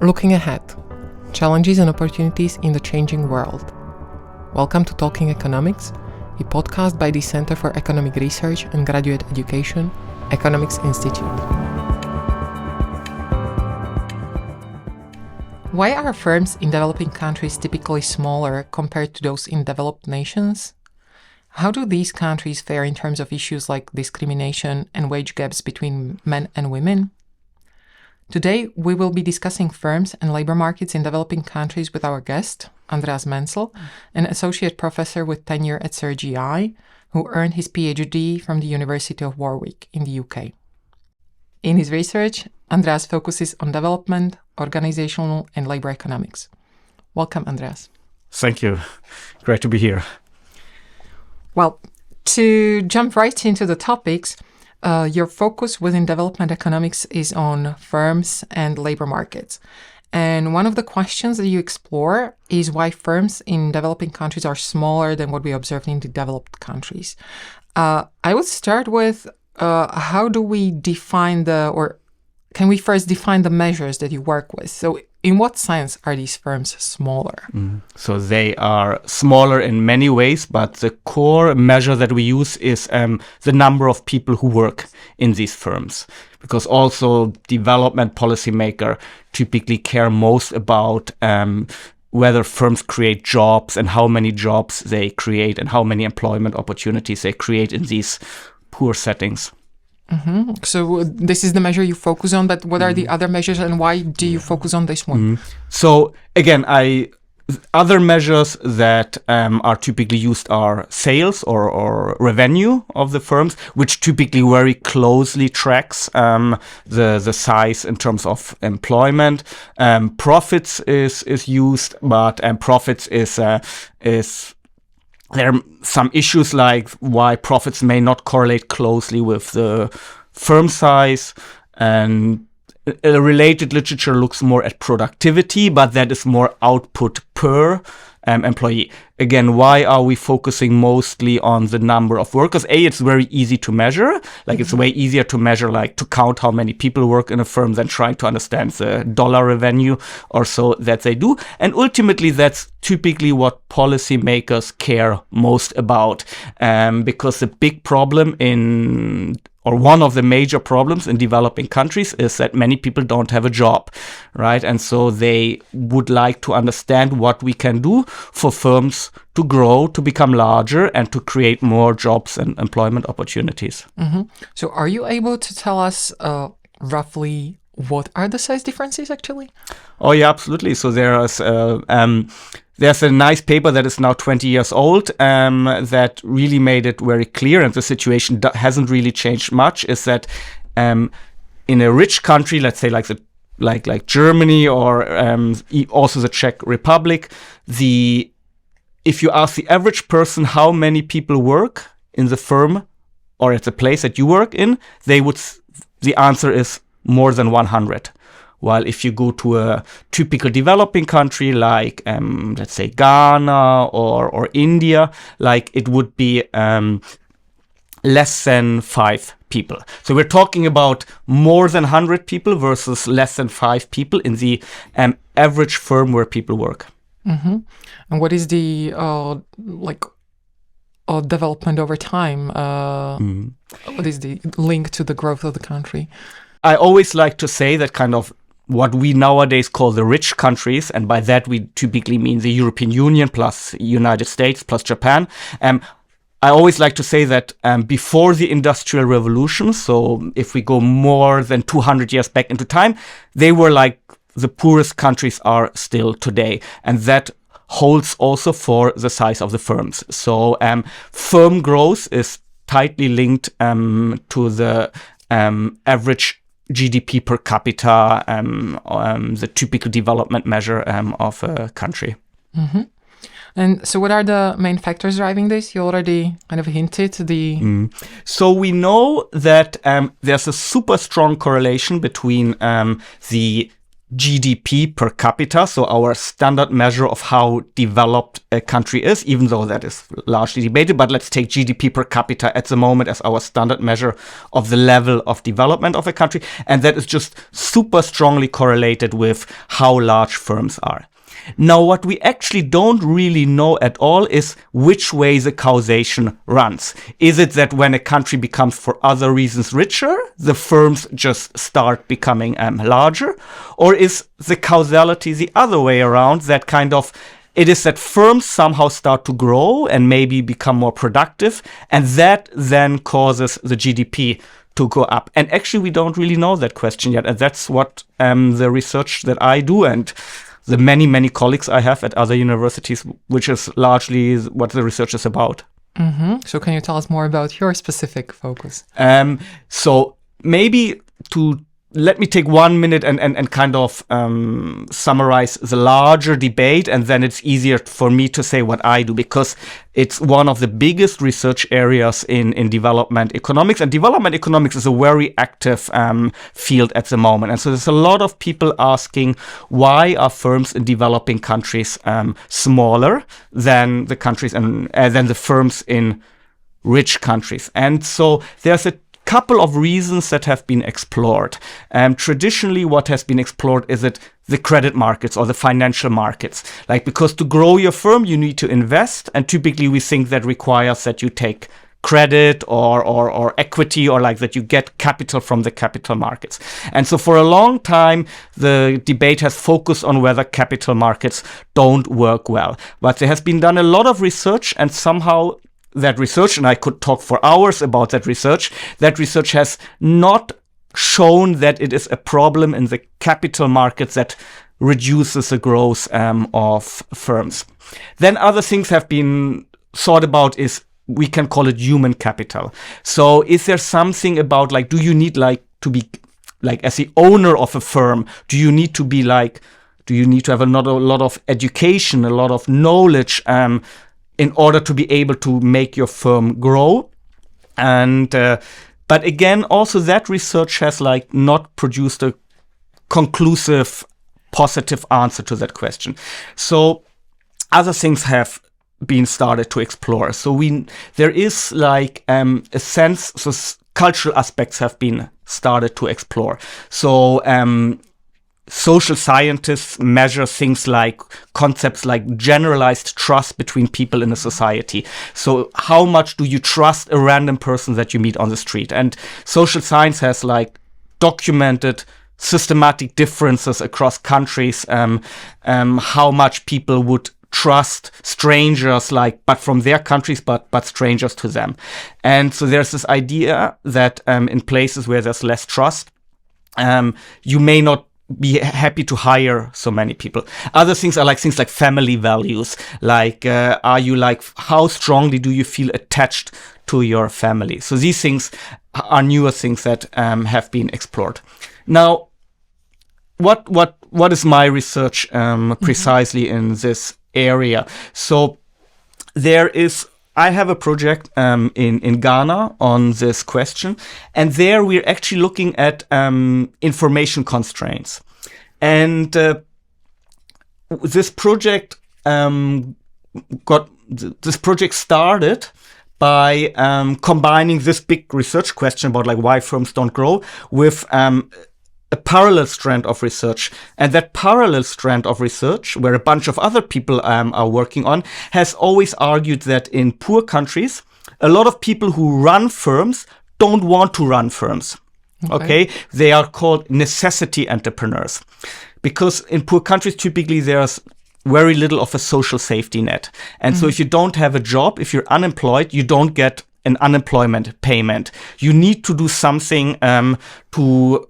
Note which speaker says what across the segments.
Speaker 1: Looking ahead, challenges and opportunities in the changing world. Welcome to Talking Economics, a podcast by the Center for Economic Research and Graduate Education, Economics Institute. Why are firms in developing countries typically smaller compared to those in developed nations? How do these countries fare in terms of issues like discrimination and wage gaps between men and women? Today, we will be discussing firms and labor markets in developing countries with our guest, Andreas Menzel, an associate professor with tenure at CERGE-EI, who earned his PhD from the University of Warwick in the UK. In his research, Andreas focuses on development, organizational, and labor economics. Welcome, Andreas.
Speaker 2: Thank you. Great to be here.
Speaker 1: Well, to jump right into the topics, your focus within development economics is on firms and labor markets. And one of the questions that you explore is why firms in developing countries are smaller than what we observe in the developed countries. I would start with how do we define can we first define the measures that you work with? So in what sense are these firms smaller?
Speaker 2: So they are smaller in many ways, but the core measure that we use is the number of people who work in these firms. Because also development policymakers typically care most about whether firms create jobs and how many jobs they create and how many employment opportunities they create in these poor settings.
Speaker 1: Mm-hmm. So this is the measure you focus on, but what are the other measures and why do you focus on this one?
Speaker 2: So again, other measures that are typically used are sales or revenue of the firms, which typically very closely tracks the size in terms of employment. Profits is used, but profits is there are some issues like why profits may not correlate closely with the firm size, and related literature looks more at productivity, but that is more output per employee. Again, why are we focusing mostly on the number of workers? It's very easy to measure. It's way easier to measure, to count how many people work in a firm than trying to understand the dollar revenue or so that they do. And ultimately, that's typically what policymakers care most about, because the big problem one of the major problems in developing countries is that many people don't have a job, right? And so they would like to understand what we can do for firms to grow, to become larger, and to create more jobs and employment opportunities.
Speaker 1: Mm-hmm. So are you able to tell us roughly what are the size differences actually?
Speaker 2: Oh, yeah, absolutely. So there's a nice paper that is now 20 years old that really made it very clear, and the situation hasn't really changed much, is that in a rich country, let's say like Germany or also the Czech Republic, if you ask the average person how many people work in the firm or at the place that you work in, the answer is more than 100. While if you go to a typical developing country like, let's say, Ghana or India, it would be less than 5 people. So we're talking about more than 100 people versus less than 5 people in the average firm where people work.
Speaker 1: Mm-hmm. And what is the development over time? What is the link to the growth of the country?
Speaker 2: I always like to say that kind of what we nowadays call the rich countries, and by that we typically mean the European Union plus United States plus Japan. I always like to say that before the Industrial Revolution, so if we go more than 200 years back into time, they were like the poorest countries are still today. And that holds also for the size of the firms. So firm growth is tightly linked to the average GDP per capita, the typical development measure of a country.
Speaker 1: Mm-hmm. And so what are the main factors driving this? You already kind of hinted
Speaker 2: So we know that there's a super strong correlation between the GDP per capita, so our standard measure of how developed a country is, even though that is largely debated, but let's take GDP per capita at the moment as our standard measure of the level of development of a country, and that is just super strongly correlated with how large firms are. Now, what we actually don't really know at all is which way the causation runs. Is it that when a country becomes for other reasons richer, the firms just start becoming larger? Or is the causality the other way around, that kind of it is that firms somehow start to grow and maybe become more productive, and that then causes the GDP to go up? And actually, we don't really know that question yet. And that's what the research that I do and the many, many colleagues I have at other universities, which is largely what the research is about.
Speaker 1: Mm-hmm. So can you tell us more about your specific focus?
Speaker 2: So maybe let me take 1 minute and kind of summarize the larger debate, and then it's easier for me to say what I do, because it's one of the biggest research areas in development economics. And development economics is a very active field at the moment. And so there's a lot of people asking, why are firms in developing countries smaller than the countries and than the firms in rich countries? And so there's a couple of reasons that have been explored. Traditionally, what has been explored is that the credit markets or the financial markets. Because to grow your firm, you need to invest. And typically we think that requires that you take credit or equity, or that you get capital from the capital markets. And so for a long time, the debate has focused on whether capital markets don't work well. But there has been done a lot of research, and somehow that research, and I could talk for hours about that research has not shown that it is a problem in the capital markets that reduces the growth of firms. Then other things have been thought about is, we can call it human capital. So is there something about, do you need to be, as the owner of a firm, do you need to have a lot of education, a lot of knowledge, in order to be able to make your firm grow? And but again, also that research has not produced a conclusive positive answer to that question. So other things have been started to explore. So there is a sense, so cultural aspects have been started to explore. So social scientists measure things like concepts like generalized trust between people in a society. So how much do you trust a random person that you meet on the street? And social science has documented systematic differences across countries, how much people would trust strangers, but from their countries, but strangers to them. And so there's this idea that in places where there's less trust, you may not be happy to hire so many people. Other things are things like family values, are you how strongly do you feel attached to your family? So these things are newer things that have been explored. Now, what is my research precisely in this area? So I have a project in Ghana on this question, and there we're actually looking at information constraints. And this project started by combining this big research question about why firms don't grow with a parallel strand of research. And that parallel strand of research, where a bunch of other people are working on, has always argued that in poor countries, a lot of people who run firms don't want to run firms. Okay? They are called necessity entrepreneurs. Because in poor countries, typically there's very little of a social safety net. And so if you don't have a job, if you're unemployed, you don't get an unemployment payment. You need to do something to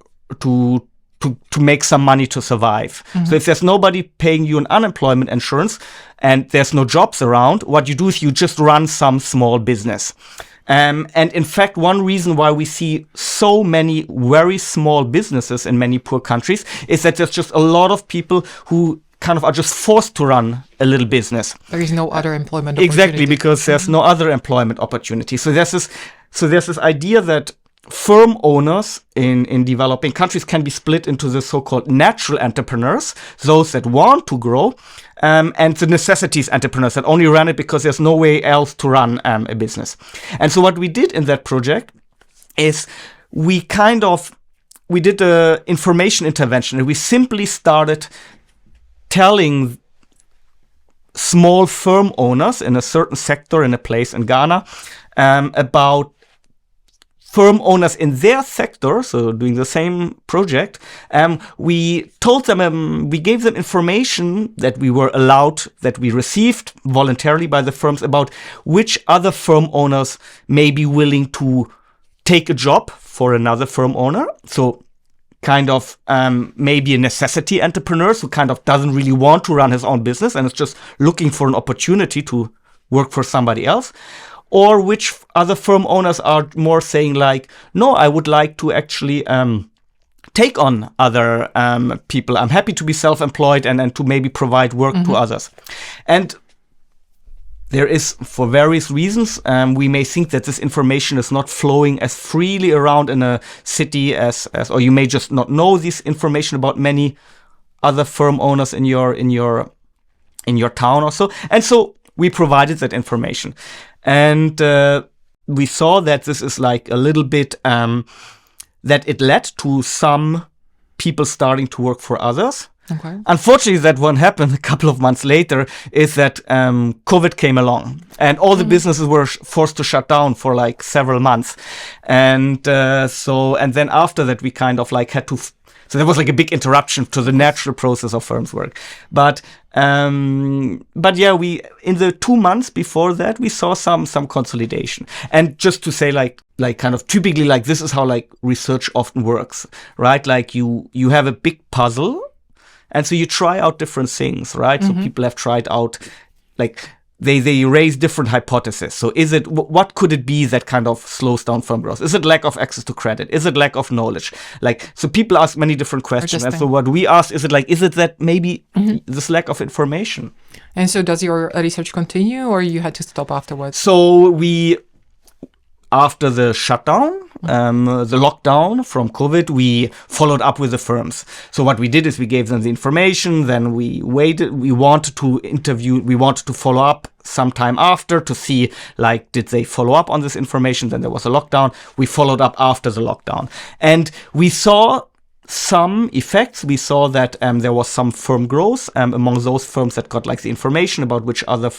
Speaker 2: make some money to survive. So if there's nobody paying you an unemployment insurance and there's no jobs around, what you do is you just run some small business. And in fact, one reason why we see so many very small businesses in many poor countries is that there's just a lot of people who kind of are just forced to run a little business.
Speaker 1: There is no other employment opportunity.
Speaker 2: Exactly, because there's no other employment opportunity. So there's this idea that firm owners in developing countries can be split into the so-called natural entrepreneurs, those that want to grow, and the necessities entrepreneurs that only run it because there's no way else to run a business. And so what we did in that project is we did the information intervention, and we simply started telling small firm owners in a certain sector in a place in Ghana about firm owners in their sector, so doing the same project. We told them, we gave them information that we were allowed, that we received voluntarily by the firms about which other firm owners may be willing to take a job for another firm owner. So kind of maybe a necessity entrepreneur who kind of doesn't really want to run his own business and is just looking for an opportunity to work for somebody else. Or which other firm owners are more saying like, no, I would like to actually take on other people. I'm happy to be self-employed and to maybe provide work to others. And there is, for various reasons, we may think that this information is not flowing as freely around in a city as or you may just not know this information about many other firm owners in your town or so. And so we provided that information. And we saw that this is like a little bit, that it led to some people starting to work for others.
Speaker 1: Okay.
Speaker 2: Unfortunately, that won't happen a couple of months later, is that COVID came along and all the businesses were forced to shut down for like several months. And and then after that, we kind of like had to, so there was like a big interruption to the natural process of firms work. But yeah, we, in the 2 months before that, we saw some consolidation. And just to say like kind of typically like this is how like research often works, right? Like you have a big puzzle. And so you try out different things, right? So people have tried out, like, they raise different hypotheses. So is it, what could it be that kind of slows down firm growth? Is it lack of access to credit? Is it lack of knowledge? Like, so people ask many different questions. And so what we ask, is it that maybe this lack of information?
Speaker 1: And so does your research continue, or you had to stop afterwards?
Speaker 2: So after the shutdown, the lockdown from COVID, we followed up with the firms. So what we did is we gave them the information, then we waited, we wanted to follow up sometime after to see, like, did they follow up on this information? Then there was a lockdown. We followed up after the lockdown. And we saw some effects. We saw that there was some firm growth among those firms that got like the information about which other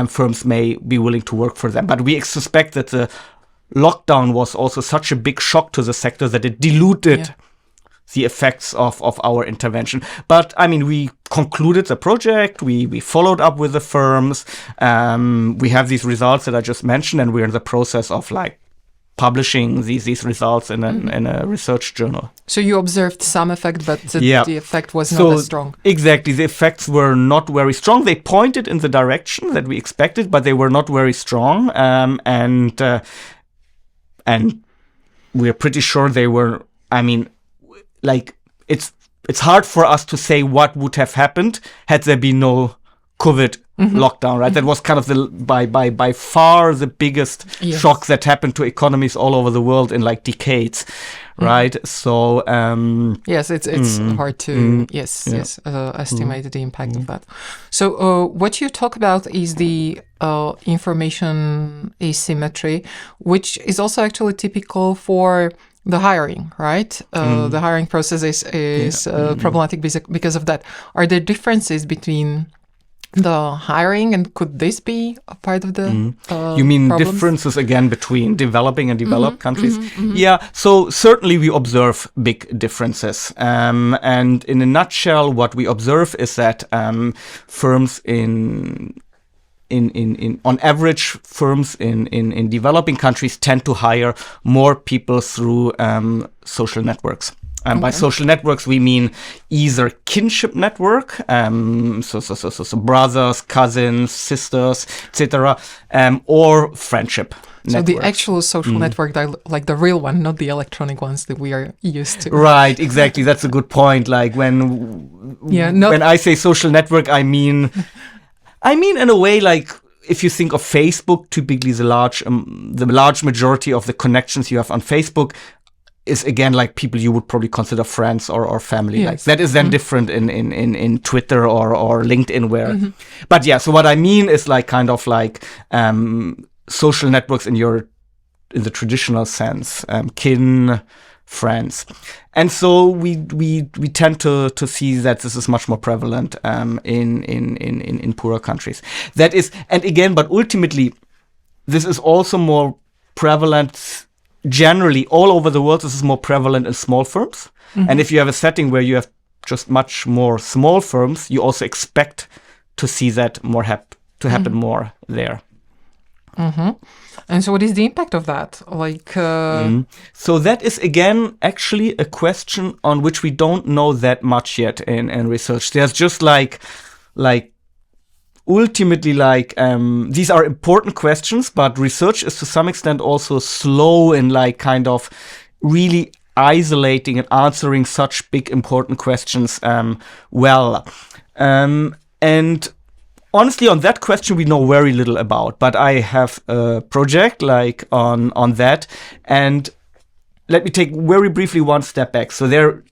Speaker 2: firms may be willing to work for them. But we suspect that the lockdown was also such a big shock to the sector that it diluted the effects of our intervention. But I mean, we concluded the project, we followed up with the firms, we have these results that I just mentioned, and we're in the process of like publishing these results in a research journal.
Speaker 1: So you observed some effect, but the effect was not as strong. Exactly,
Speaker 2: the effects were not very strong. They pointed in the direction that we expected, but they were not very strong. And we're pretty sure they were, I mean, like, it's hard for us to say what would have happened had there been no COVID lockdown, right? That was kind of by far the biggest shock that happened to economies all over the world in like decades, right? So
Speaker 1: yes, it's hard to estimate the impact of that. So what you talk about is the information asymmetry, which is also actually typical for the hiring, right? The hiring process is problematic because of that. Are there differences between the hiring, and could this be a part of the
Speaker 2: you mean
Speaker 1: problems?
Speaker 2: Differences again between developing and developed countries? Yeah, so certainly we observe big differences, and in a nutshell what we observe is that firms on average, firms in developing countries tend to hire more people through social networks. By social networks, we mean either kinship network, so brothers, cousins, sisters, etc., or friendship networks.
Speaker 1: So the actual social network, like the real one, not the electronic ones that we are used to.
Speaker 2: Right, exactly. That's a good point. Like when I say social network, I mean in a way like if you think of Facebook, typically the large majority of the connections you have on Facebook is again like people you would probably consider friends or family.
Speaker 1: Yes.
Speaker 2: Like that is then different in Twitter or LinkedIn where, but yeah. So what I mean is like kind of like social networks in the traditional sense, kin, friends, and so we tend to see that this is much more prevalent in poorer countries. That is, and again, but ultimately, this is also more prevalent. Generally, all over the world, this is more prevalent in small firms. And if you have a setting where you have just much more small firms, you also expect to see that more happen more there.
Speaker 1: And so what is the impact of that? Like,
Speaker 2: So that is, again, actually a question on which we don't know that much yet in research. There's just like ultimately, like, these are important questions, but research is to some extent also slow in like kind of really isolating and answering such big important questions well. And honestly, on that question, we know very little about, but I have a project like on that. And let me take very briefly one step back. So there are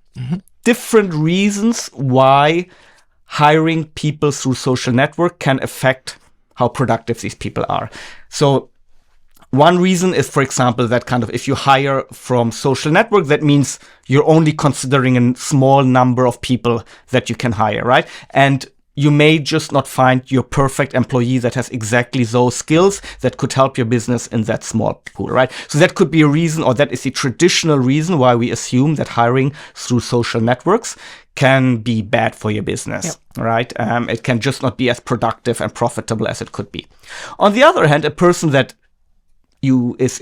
Speaker 2: different reasons why hiring people through social network can affect how productive these people are. So one reason is, for example, that kind of if you hire from social network, that means you're only considering a small number of people that you can hire, right? And you may just not find your perfect employee that has exactly those skills that could help your business in that small pool, right? So that could be a reason, or that is the traditional reason why we assume that hiring through social networks can be bad for your business, right? It can just not be as productive and profitable as it could be. On the other hand, a person that is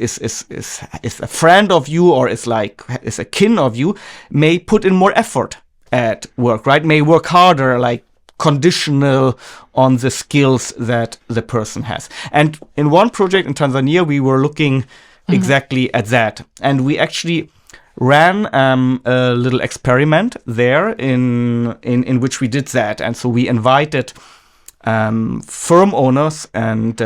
Speaker 2: a friend of you or is a kin of you may put in more effort at work, right? May work harder, like conditional on the skills that the person has. And in one project in Tanzania, we were looking exactly at that. And we actually ran a little experiment there in which we did that. And so we invited firm owners and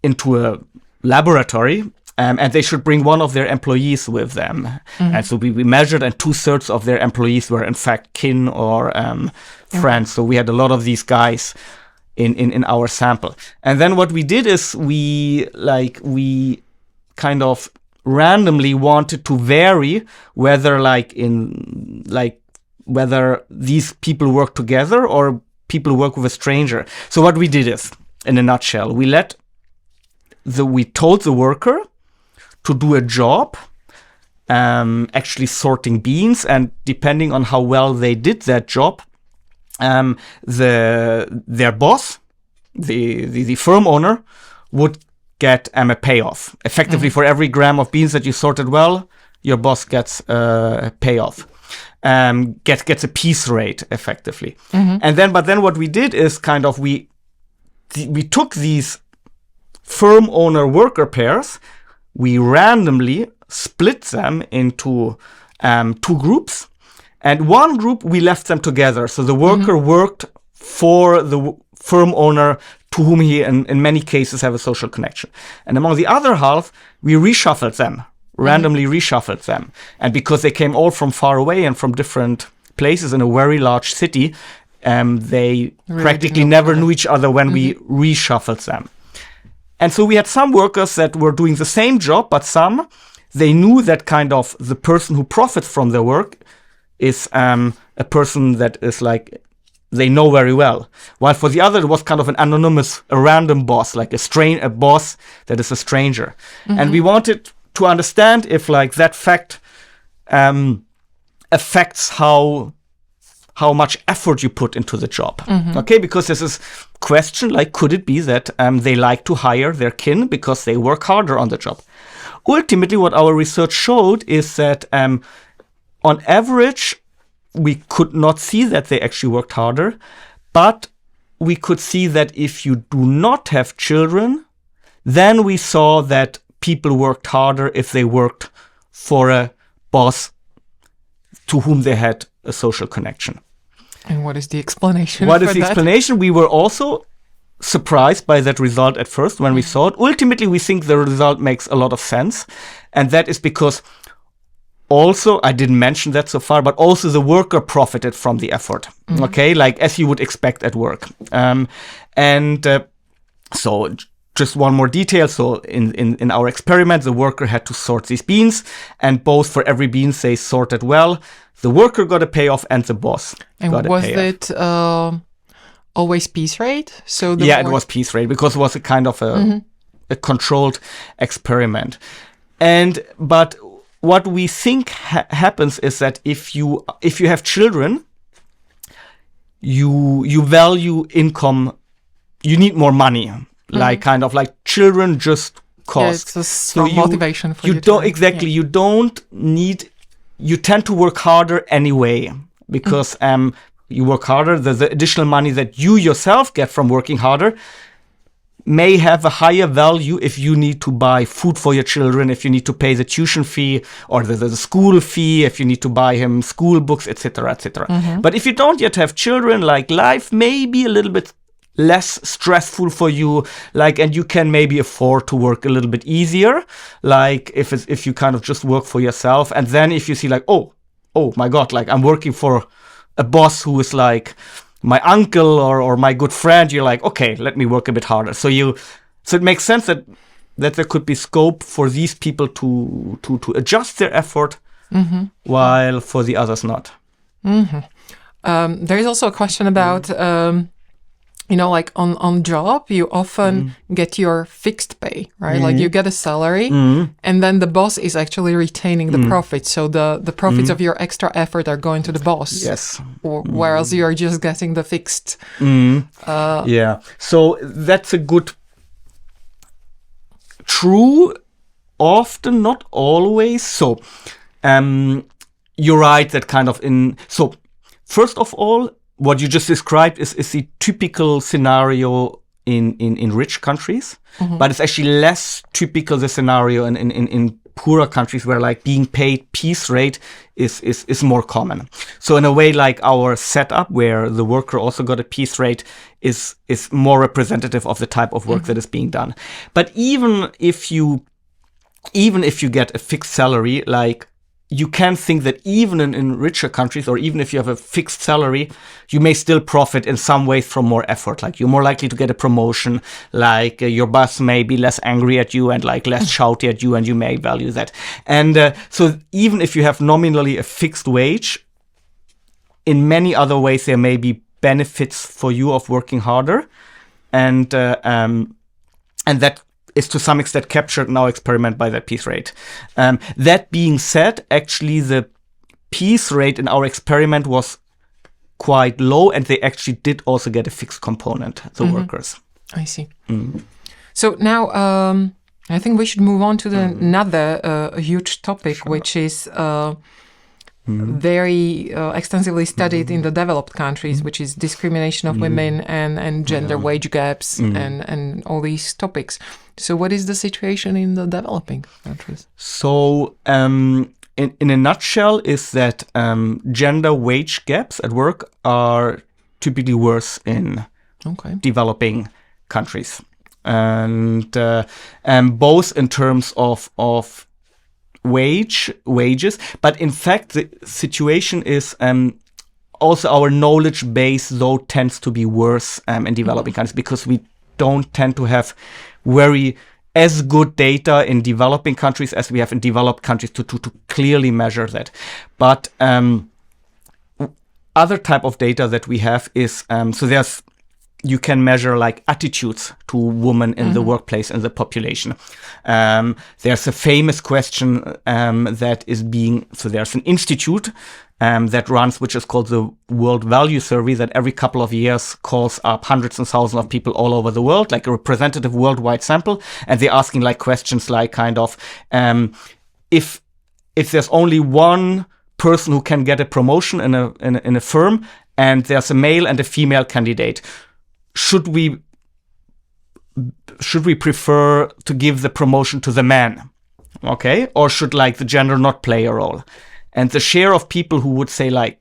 Speaker 2: into a laboratory, and they should bring one of their employees with them. And so we measured, and 2/3 of their employees were in fact kin or friends. So we had a lot of these guys in our sample. And then what we did is we kind of randomly wanted to vary whether whether these people work together or people work with a stranger. So what we did is, in a nutshell, we told the worker to do a job, actually sorting beans, and depending on how well they did that job, their boss, the firm owner, would get a payoff. Effectively, for every gram of beans that you sorted well, your boss gets a payoff. Gets a piece rate, effectively. But then what we did is kind of we took these firm owner worker pairs, we randomly split them into 2 groups, and one group we left them together. So the worker worked for the firm owner to whom he, in many cases, have a social connection. And among the other half, we reshuffled them, randomly reshuffled them. And because they came all from far away and from different places in a very large city, they practically never knew each other when we reshuffled them. And so we had some workers that were doing the same job, but they knew that kind of the person who profits from their work is a person that is like, they know very well. While for the other, it was kind of an anonymous, a random boss, like a boss that is a stranger. And we wanted to understand if like that fact affects how much effort you put into the job. Okay, because there's this question, like, could it be that they like to hire their kin because they work harder on the job? Ultimately, what our research showed is that on average, we could not see that they actually worked harder, but we could see that if you do not have children, then we saw that people worked harder if they worked for a boss to whom they had a social connection.
Speaker 1: And what is the explanation
Speaker 2: What
Speaker 1: for
Speaker 2: is the
Speaker 1: that?
Speaker 2: explanation? We were also surprised by that result at first when we saw it. Ultimately, we think the result makes a lot of sense. And that is because also, I didn't mention that so far, but also the worker profited from the effort. Okay, like as you would expect at work. So just one more detail. So in our experiment, the worker had to sort these beans, and both for every beans they sorted well, the worker got a payoff and the boss got a payoff.
Speaker 1: And was it always piece rate? So
Speaker 2: it was piece rate because it was a kind of a controlled experiment. But what we think happens is that if you have children, you value income. You need more money, like kind of like children just cost.
Speaker 1: Yeah, it's a strong motivation for you.
Speaker 2: You tend to work harder anyway because you work harder. The additional money that you yourself get from working harder may have a higher value if you need to buy food for your children, if you need to pay the tuition fee or the school fee, if you need to buy him school books, etc., etc. But if you don't yet have children, like life may be a little bit less stressful for you, like, and you can maybe afford to work a little bit easier, like if you kind of just work for yourself. And then if you see like, oh my God, like I'm working for a boss who is like my uncle or my good friend, you're like, okay, let me work a bit harder. So it makes sense that there could be scope for these people to adjust their effort, while for the others not.
Speaker 1: There is also a question about like on job, you often get your fixed pay, right? Like you get a salary and then the boss is actually retaining the profits. So the profits of your extra effort are going to the boss.
Speaker 2: Yes.
Speaker 1: Whereas you're just getting the fixed.
Speaker 2: Yeah. So that's a good, true, often, not always. So you're right that kind of so first of all, what you just described is the typical scenario in rich countries, but it's actually less typical the scenario in poorer countries where like being paid piece rate is more common. So in a way, like our setup where the worker also got a piece rate is more representative of the type of work that is being done. But even if you get a fixed salary, like you can think that even in richer countries, or even if you have a fixed salary, you may still profit in some ways from more effort. Like you're more likely to get a promotion, like your boss may be less angry at you and like less shouty at you, and you may value that. And so even if you have nominally a fixed wage, in many other ways there may be benefits for you of working harder, and that is to some extent captured in our experiment by that piece rate. That being said, actually the piece rate in our experiment was quite low, and they actually did also get a fixed component, the workers.
Speaker 1: I see. So now I think we should move on to another huge topic, which is very extensively studied in the developed countries, which is discrimination of women and gender wage gaps and all these topics. So what is the situation in the developing countries? So
Speaker 2: in a nutshell is that gender wage gaps at work are typically worse in developing countries. And both in terms of wages, but in fact the situation is also our knowledge base though tends to be worse in developing countries, because we don't tend to have as good data in developing countries as we have in developed countries to clearly measure that. But other type of data that we have is you can measure like attitudes to women in the workplace and the population. There's a famous question that is there's an institute that runs, which is called the World Value Survey, that every couple of years calls up hundreds and thousands of people all over the world, like a representative worldwide sample. And they're asking like questions like kind of, if there's only one person who can get a promotion in a firm, and there's a male and a female candidate, should we prefer to give the promotion to the man? Okay? Or should like the gender not play a role? And the share of people who would say like,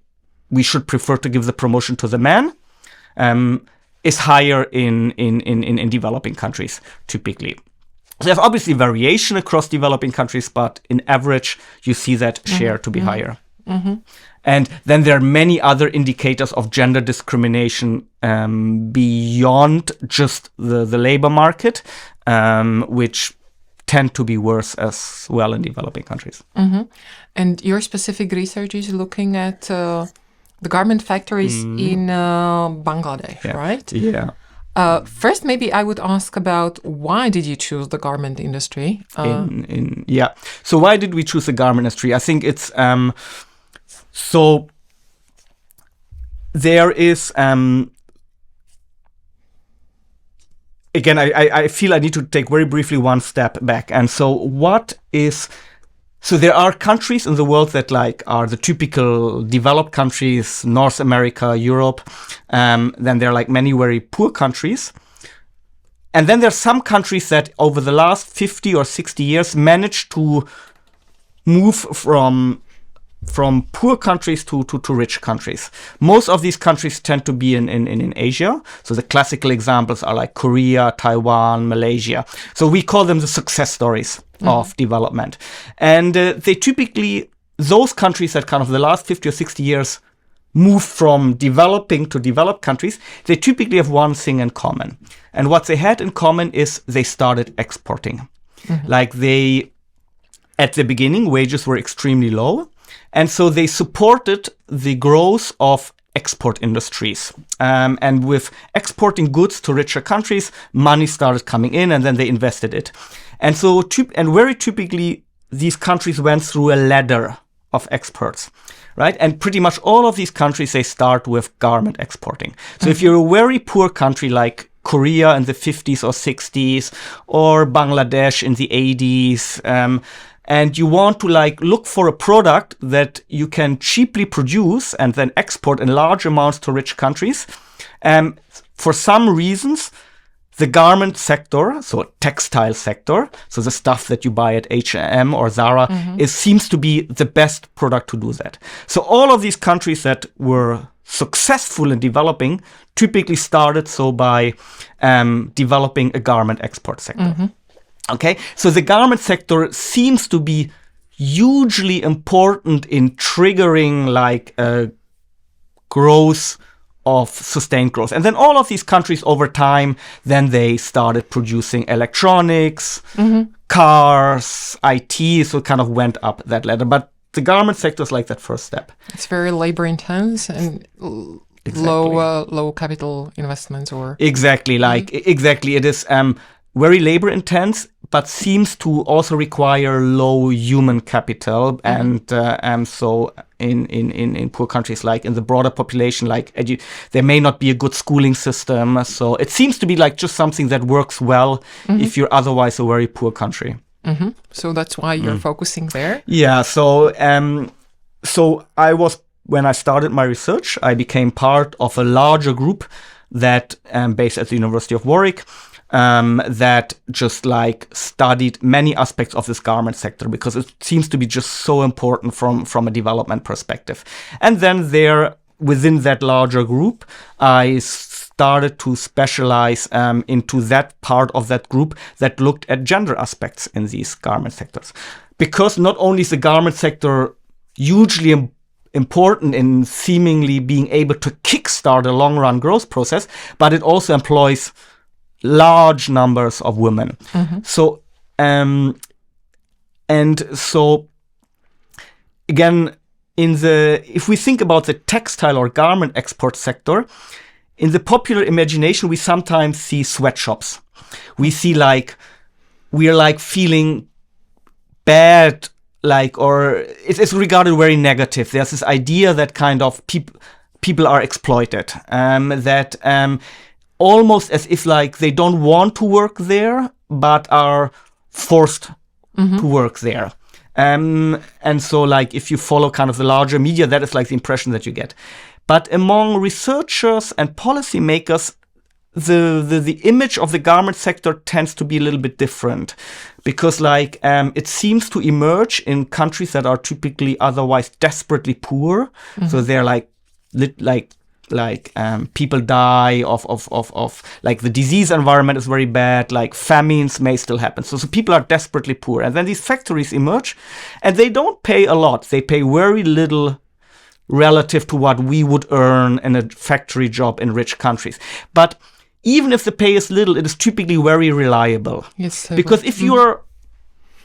Speaker 2: we should prefer to give the promotion to the man, is higher in developing countries, typically. So there's obviously variation across developing countries, but in average, you see that share to be higher. And then there are many other indicators of gender discrimination beyond just the labor market, which tend to be worse as well in developing countries.
Speaker 1: And your specific research is looking at the garment factories in Bangladesh, right?
Speaker 2: Yeah.
Speaker 1: First, maybe I would ask about why did you choose the garment industry?
Speaker 2: So why did we choose the garment industry? I think it's so there is again, I feel I need to take very briefly one step back. And so so there are countries in the world that are the typical developed countries, North America, Europe. Then there are many very poor countries. And then there are some countries that over the last 50 or 60 years managed to move from poor countries to rich countries. Most of these countries tend to be in Asia. So the classical examples are like Korea, Taiwan, Malaysia. So we call them the success stories of development. And they typically, those countries that kind of the last 50 or 60 years moved from developing to developed countries, they typically have one thing in common. And what they had in common is they started exporting. At the beginning, wages were extremely low. And so they supported the growth of export industries. And with exporting goods to richer countries, money started coming in and then they invested it. And so, very typically, these countries went through a ladder of exports, right? And pretty much all of these countries, they start with garment exporting. So if you're a very poor country like Korea in the 50s or 60s, or Bangladesh in the 80s, and you want to look for a product that you can cheaply produce and then export in large amounts to rich countries, for some reasons, the garment sector, so textile sector, so the stuff that you buy at H&M or Zara, seems to be the best product to do that. So all of these countries that were successful in developing typically started by developing a garment export sector. Okay, so the garment sector seems to be hugely important in triggering a growth of sustained growth. And then all of these countries over time, then they started producing electronics, cars, IT, so it kind of went up that ladder. But the garment sector is that first step.
Speaker 1: It's very labor intense and low capital investments or...
Speaker 2: Exactly, exactly. It is very labor intense, but seems to also require low human capital. And so in poor countries, in the broader population, there may not be a good schooling system. So it seems to be just something that works well if you're otherwise a very poor country.
Speaker 1: So that's why you're focusing there?
Speaker 2: Yeah. So when I started my research, I became part of a larger group that based at the University of Warwick, that just studied many aspects of this garment sector because it seems to be just so important from a development perspective. And then within that larger group, I started to specialize into that part of that group that looked at gender aspects in these garment sectors. Because not only is the garment sector hugely important in seemingly being able to kickstart a long-run growth process, but it also employs large numbers of women. So, and so again, if we think about the textile or garment export sector, in the popular imagination, we sometimes see sweatshops. We see we are feeling bad, or it's regarded very negative. There's this idea that kind of people are exploited, that almost as if they don't want to work there, but are forced to work there. And so if you follow kind of the larger media, that is the impression that you get. But among researchers and policymakers, the image of the garment sector tends to be a little bit different because it seems to emerge in countries that are typically otherwise desperately poor. So they're people die of like the disease environment is very bad, like famines may still happen. So people are desperately poor. And then these factories emerge and they don't pay a lot. They pay very little relative to what we would earn in a factory job in rich countries. But even if the pay is little, it is typically very reliable.
Speaker 1: Yes,
Speaker 2: because if you're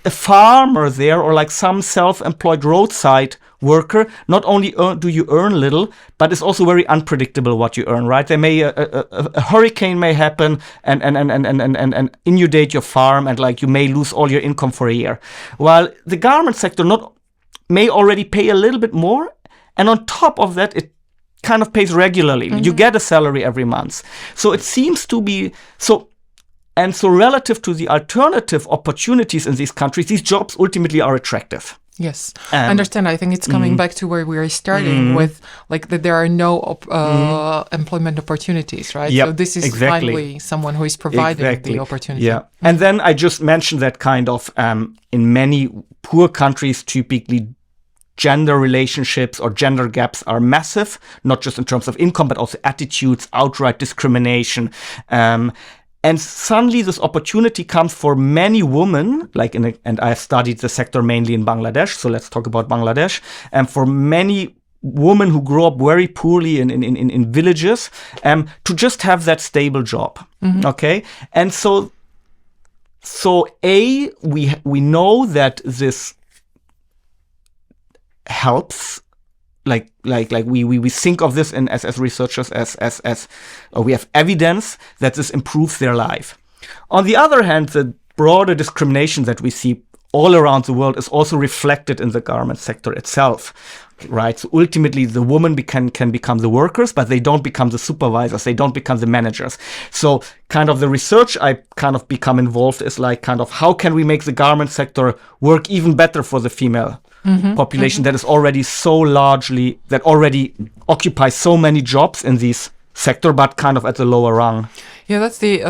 Speaker 2: a farmer there or like some self-employed roadside worker, not only do you earn little, but it's also very unpredictable what you earn, right? There may a hurricane may happen and inundate your farm, and like you may lose all your income for a year. While the garment sector may already pay a little bit more, and on top of that, it kind of pays regularly. You get a salary every month. So it seems to be so. And so relative to the alternative opportunities in these countries, these jobs ultimately are attractive.
Speaker 1: Yes, I understand. I think it's coming back to where we are starting with, like, that there are no employment opportunities, right?
Speaker 2: Yep,
Speaker 1: so this is
Speaker 2: exactly.
Speaker 1: finally someone who is providing the opportunity.
Speaker 2: Yeah, and then I just mentioned that kind of in many poor countries, typically gender relationships or gender gaps are massive, not just in terms of income, but also attitudes, outright discrimination. And suddenly this opportunity comes for many women, and I studied the sector mainly in Bangladesh, so let's talk about Bangladesh. And for many women who grow up very poorly in villages, to just have that stable job, okay? And so we know that this helps. Like we think of this as researchers as we have evidence that this improves their life. On the other hand, the broader discrimination that we see all around the world is also reflected in the garment sector itself, right? So ultimately, the women can become the workers, but they don't become the supervisors. They don't become the managers. So kind of the research I kind of become involved is like kind of how can we make the garment sector work even better for the female population that is already so largely, that already occupies so many jobs in this sector, but kind of at the lower rung.
Speaker 1: Yeah, that's the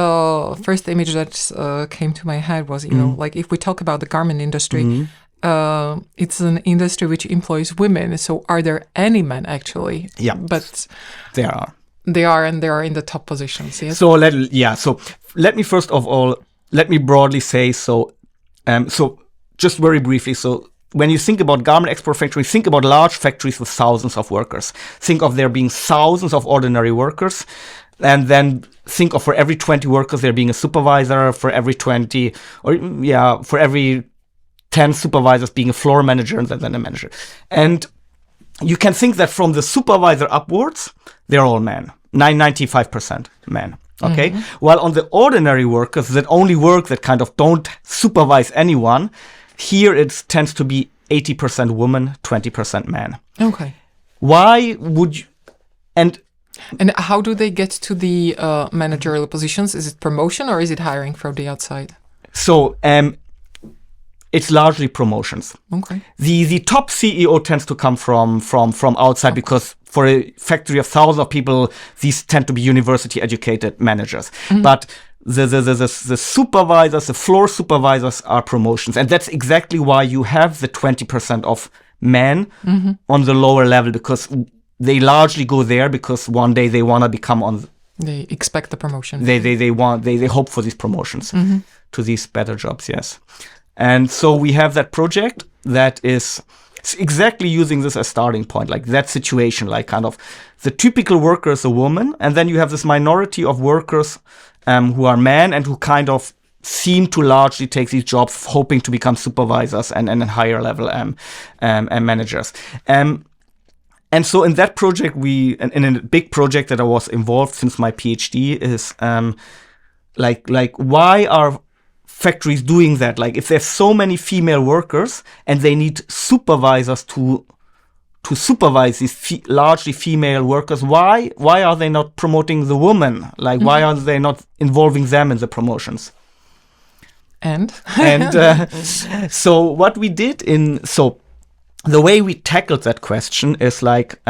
Speaker 1: first image that came to my head was, you know, like if we talk about the garment industry, it's an industry which employs women. So are there any men actually?
Speaker 2: Yeah,
Speaker 1: but
Speaker 2: there are.
Speaker 1: They are, and they are in the top positions. Yes.
Speaker 2: So let me first of all, let me broadly say so just very briefly. So when you think about garment export factories, think about large factories with thousands of workers. Think of there being thousands of ordinary workers, and then think of for every 20 workers there being a supervisor, for every 10 supervisors being a floor manager, and then a manager. And you can think that from the supervisor upwards, they're all men, 95% men. Okay, while on the ordinary workers that only work, that kind of don't supervise anyone, here it tends to be 80% women, 20% men.
Speaker 1: Okay.
Speaker 2: Why would you... And
Speaker 1: how do they get to the managerial positions? Is it promotion or is it hiring from the outside?
Speaker 2: So it's largely promotions.
Speaker 1: Okay.
Speaker 2: The top CEO tends to come from outside, because for a factory of thousands of people, these tend to be university educated managers. But the supervisors, the floor supervisors are promotions. And that's exactly why you have the 20% of men on the lower level, because they largely go there because one day they want to become on.
Speaker 1: They expect the promotion.
Speaker 2: They hope for these promotions to these better jobs, yes. And so we have that project that is exactly using this as starting point, like that situation, like kind of the typical worker is a woman, and then you have this minority of workers who are men and who kind of seem to largely take these jobs hoping to become supervisors and higher level managers. And so in that project, in a big project that I was involved since my PhD is like why are factories doing that? Like if there's so many female workers and they need supervisors to supervise these largely female workers, why are they not promoting the women? Like why are they not involving them in the promotions? And so what we did the way we tackled that question is like,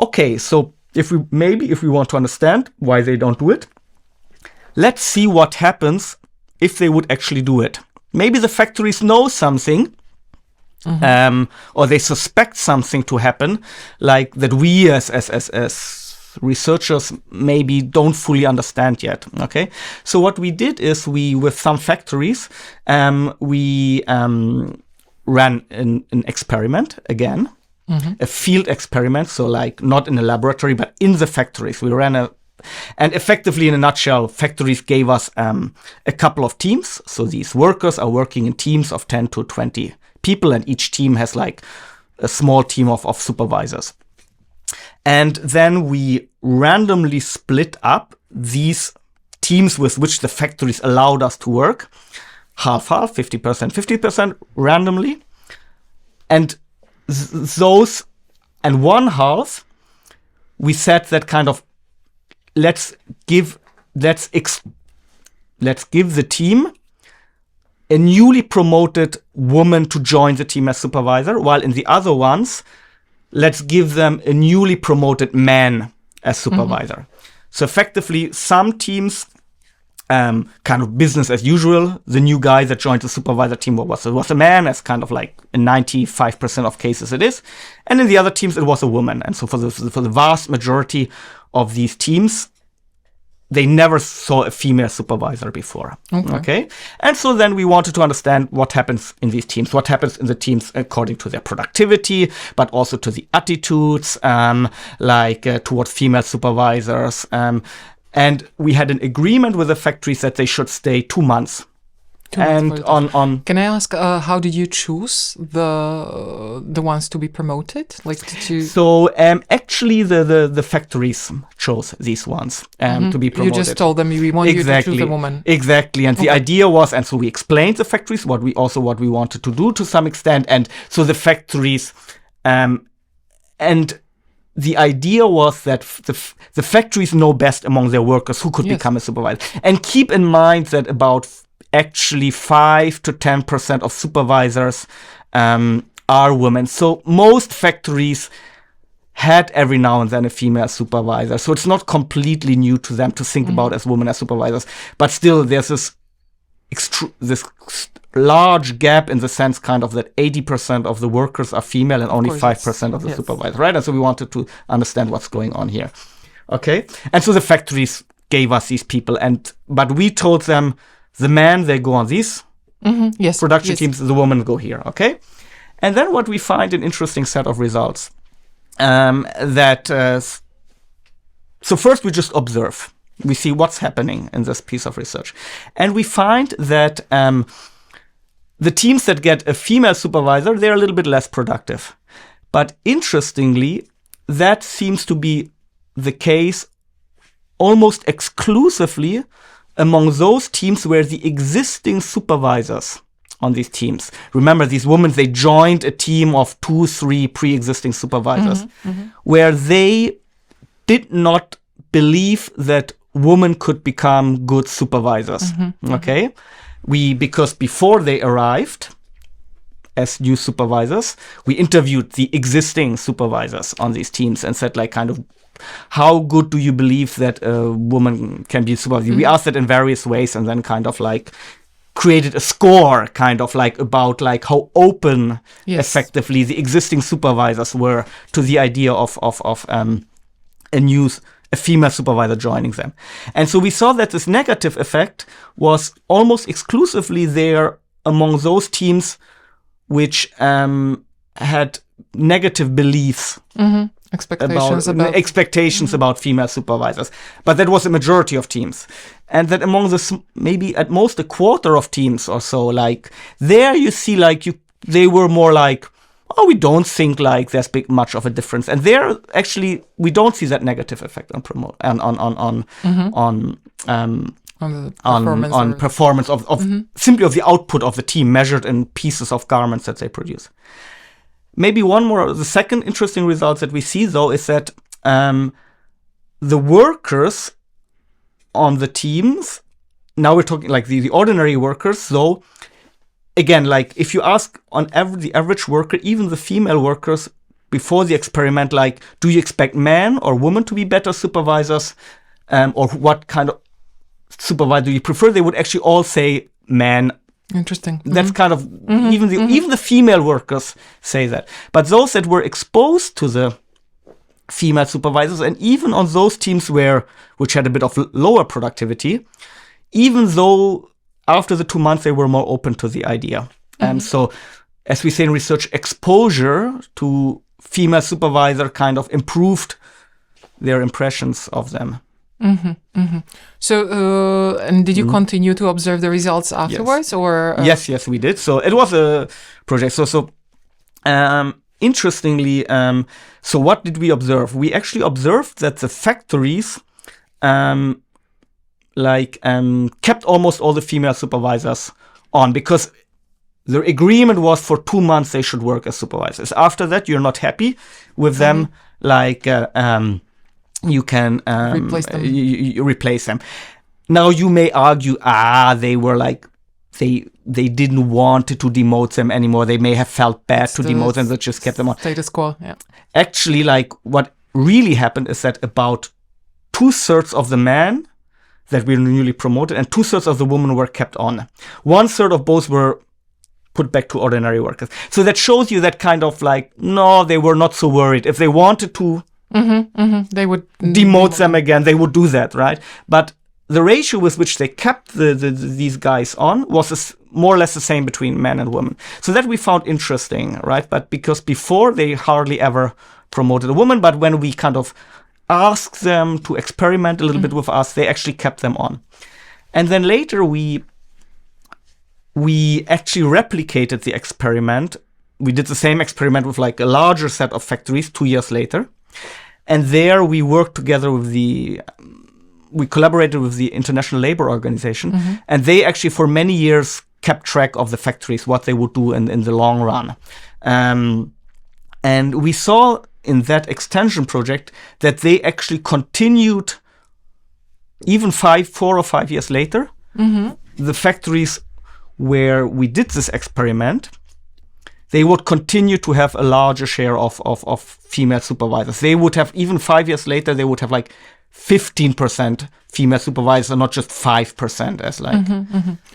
Speaker 2: okay, so if we want to understand why they don't do it, let's see what happens if they would actually do it. Maybe the factories know something or they suspect something to happen, like that we as researchers maybe don't fully understand yet. Okay, so what we did is with some factories, we ran an experiment again, a field experiment. So like not in a laboratory, but in the factories. We ran and effectively, in a nutshell, factories gave us a couple of teams. So these workers are working in teams of 10 to 20 people, and each team has like a small team of supervisors. And then we randomly split up these teams with which the factories allowed us to work, half-half, 50%, 50% randomly. And those, and one half, we said that kind of, let's give the team a newly promoted woman to join the team as supervisor, while in the other ones, let's give them a newly promoted man as supervisor. So effectively, some teams, kind of business as usual, the new guy that joined the supervisor team was a man, as kind of like in 95% of cases it is. And in the other teams, it was a woman. And so for the vast majority of these teams, they never saw a female supervisor before. Okay. And so then we wanted to understand what happens in these teams, what happens in the teams according to their productivity, but also to the attitudes, towards female supervisors. And we had an agreement with the factories that they should stay 2 months. And on
Speaker 1: Can I ask, how did you choose the ones to be promoted? Like, did you?
Speaker 2: So actually, the factories chose these ones to be promoted.
Speaker 1: You just told them we want you to choose a woman.
Speaker 2: Exactly, and the idea was, and so we explained the factories what we wanted to do to some extent, and so the factories, and the idea was that the factories know best among their workers who could become a supervisor, and keep in mind that about actually 5 to 10% of supervisors are women. So most factories had every now and then a female supervisor. So it's not completely new to them to think about as women as supervisors. But still, there's this large gap in the sense kind of that 80% of the workers are female and only 5% of the supervisors, right? And so we wanted to understand what's going on here. Okay? And so the factories gave us these people, but we told them, the men, they go on these production teams, the women go here, okay? And then what we find an interesting set of results. So first we just observe. We see what's happening in this piece of research. And we find that the teams that get a female supervisor, they're a little bit less productive. But interestingly, that seems to be the case almost exclusively among those teams where the existing supervisors on these teams, remember these women, they joined a team of 2, 3 pre-existing supervisors, where they did not believe that women could become good supervisors. Okay, because before they arrived as new supervisors, we interviewed the existing supervisors on these teams and said, like, kind of, how good do you believe that a woman can be a supervisor? We asked it in various ways, and then kind of like created a score, kind of like about like how open effectively the existing supervisors were to the idea of a female supervisor joining them. And so we saw that this negative effect was almost exclusively there among those teams which had negative beliefs. Expectations about female supervisors. But that was a majority of teams. And that among the maybe at most a quarter of teams or so, like there you see like they were more like, oh, we don't think like there's much of a difference. And there actually we don't see that negative effect on performance of simply of the output of the team measured in pieces of garments that they produce. Maybe the second interesting result that we see, though, is that the workers on the teams, now we're talking like the ordinary workers, though, again, like if you ask the average worker, even the female workers before the experiment, like, do you expect men or women to be better supervisors? Or what kind of supervisor do you prefer? They would actually all say men
Speaker 1: Interesting.
Speaker 2: That's kind of even the female workers say that. But those that were exposed to the female supervisors, and even on those teams which had a bit of lower productivity, even though after the 2 months they were more open to the idea. And so, as we say in research, exposure to female supervisor kind of improved their impressions of them.
Speaker 1: So, and did you continue to observe the results afterwards, or?
Speaker 2: Yes, we did. So it was a project. So interestingly, so what did we observe? We actually observed that the factories, kept almost all the female supervisors on, because the agreement was for 2 months they should work as supervisors. After that, you're not happy with them, you can
Speaker 1: replace them.
Speaker 2: You replace them. Now you may argue, they were they didn't want to demote them anymore. They may have felt bad to demote them, but just kept them on.
Speaker 1: Status quo, yeah.
Speaker 2: Actually, what really happened is that about 2/3 of the men that were newly promoted and 2/3 of the women were kept on. 1/3 of both were put back to ordinary workers. So that shows you that kind of no, they were not so worried. If they wanted to
Speaker 1: they would
Speaker 2: demote them again, they would do that, right? But the ratio with which they kept these guys on was more or less the same between men and women. So that we found interesting, right? But because before they hardly ever promoted a woman, but when we kind of asked them to experiment a little bit with us, they actually kept them on. And then later we actually replicated the experiment. We did the same experiment with a larger set of factories 2 years later. And there we worked together with we collaborated with the International Labour Organization, and they actually for many years kept track of the factories, what they would do in the long run. And we saw in that extension project that they actually continued even 4 or 5 years later. The factories where we did this experiment, they would continue to have a larger share of female supervisors. They would have, even 5 years later, they would have 15% female supervisors, not just 5% as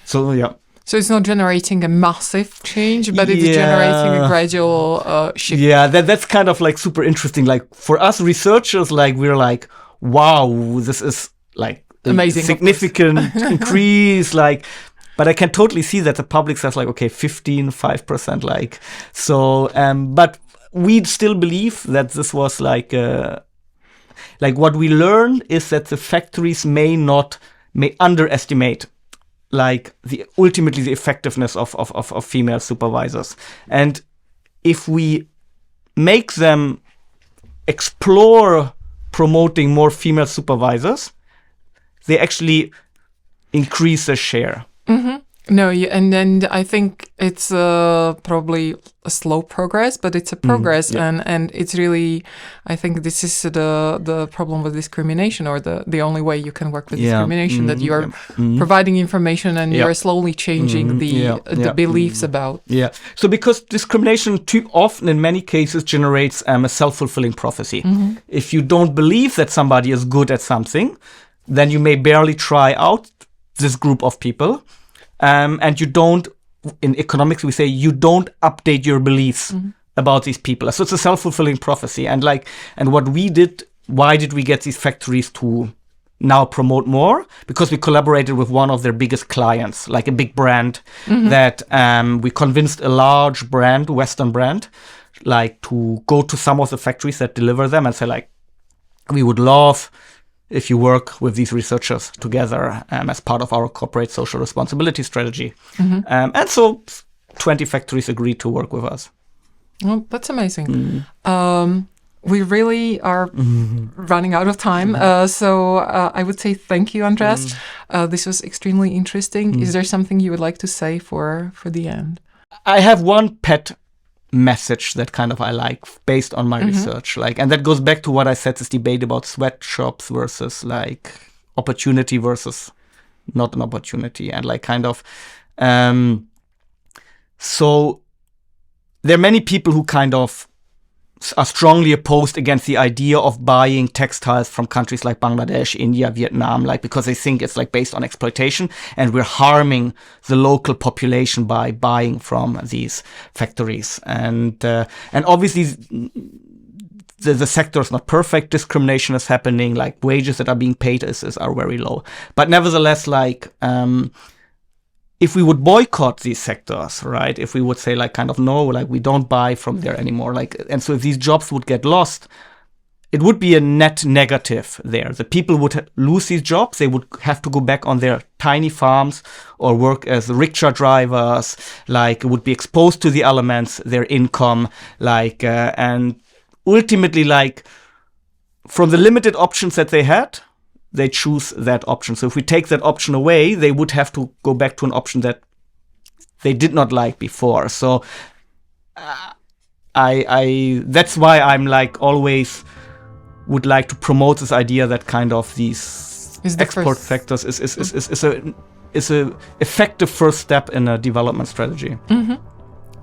Speaker 2: So, yeah.
Speaker 1: So it's not generating a massive change, but it's generating a gradual shift.
Speaker 2: Yeah, that's kind of super interesting. For us researchers, we're wow, this is
Speaker 1: amazing,
Speaker 2: significant increase, But I can totally see that the public says okay, 5%, so. But we still believe that this was what we learned is that the factories may underestimate ultimately the effectiveness of female supervisors, and if we make them explore promoting more female supervisors, they actually increase the share.
Speaker 1: No, and then I think it's probably a slow progress, but it's a progress, and it's really, I think this is the problem with discrimination, or the only way you can work with discrimination, that you are providing information and you're slowly changing the beliefs about. Yeah.
Speaker 2: So because discrimination too often in many cases generates a self-fulfilling prophecy. If you don't believe that somebody is good at something, then you may barely try out this group of people. And you don't, in economics, we say you don't update your beliefs about these people. So it's a self-fulfilling prophecy. And what we did, why did we get these factories to now promote more? Because we collaborated with one of their biggest clients, a big brand, that we convinced a large brand, Western brand, to go to some of the factories that deliver them and say, we would love if you work with these researchers together as part of our corporate social responsibility strategy. And so 20 factories agreed to work with us.
Speaker 1: Well, that's amazing. We really are running out of time. So I would say thank you, Andreas. This was extremely interesting. Is there something you would like to say for the end?
Speaker 2: I have one pet message that kind of I like based on my research, and that goes back to what I said, this debate about sweatshops versus opportunity versus not an opportunity, and so there are many people who kind of are strongly opposed against the idea of buying textiles from countries like Bangladesh, India, Vietnam, like because they think it's like based on exploitation, and we're harming the local population by buying from these factories. And obviously the sector is not perfect. Discrimination is happening. Like wages that are being paid are very low. But nevertheless, like if we would boycott these sectors, right? If we would say like kind of no, like we don't buy from there anymore, like, and so if these jobs would get lost, it would be a net negative there. The people would lose these jobs. They would have to go back on their tiny farms or work as rickshaw drivers, like would be exposed to the elements, their income, like, and ultimately, like, from the limited options that they had, they choose that option. So if we take that option away, they would have to go back to an option that they did not like before. So that's why I'm like always would like to promote this idea that kind of these export sectors is a effective first step in a development strategy.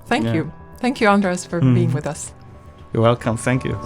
Speaker 1: Thank you, Andreas, for being with us.
Speaker 2: You're welcome. Thank you.